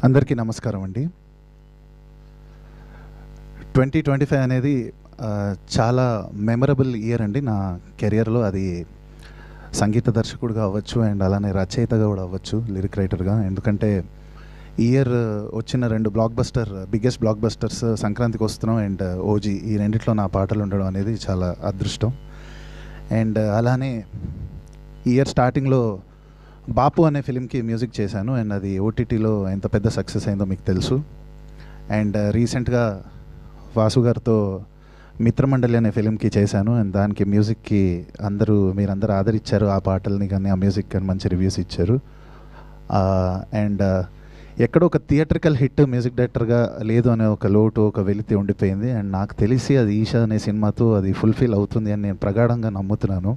అందరికీ నమస్కారం అండి. 2025 అనేది చాలా మెమరబుల్ ఇయర్ అండి నా కెరియర్లో. అది సంగీత దర్శకుడుగా అవ్వచ్చు అండ్ అలానే రచయితగా కూడా అవ్వచ్చు, లిరిక్ రైటర్గా. ఎందుకంటే ఈ ఇయర్ వచ్చిన బిగ్గెస్ట్ బ్లాక్ బస్టర్స్ సంక్రాంతికి వస్తున్నాం అండ్ ఓజీ, ఈ రెండిట్లో నా పాటలు ఉండడం అనేది చాలా అదృష్టం. అండ్ అలానే ఈ ఇయర్ స్టార్టింగ్లో బాపు అనే ఫిలింకి మ్యూజిక్ చేశాను అండ్ అది ఓటీటీలో ఎంత పెద్ద సక్సెస్ అయిందో మీకు తెలుసు. అండ్ రీసెంట్గా వాసు గారితో మిత్రమండలి అనే ఫిలింకి చేశాను అండ్ దానికి మ్యూజిక్కి మీరందరూ ఆదరించారు. ఆ పాటల్ని కానీ ఆ మ్యూజిక్ కానీ మంచి రివ్యూస్ ఇచ్చారు. అండ్ ఎక్కడో ఒక థియేట్రికల్ హిట్ మ్యూజిక్ డైరెక్టర్గా లేదు అనే ఒక లోటు, ఒక వెలితి ఉండిపోయింది. అండ్ నాకు తెలిసి అది ఈషా అనే సినిమాతో అది ఫుల్ఫిల్ అవుతుంది అని నేను ప్రగాఢంగా నమ్ముతున్నాను.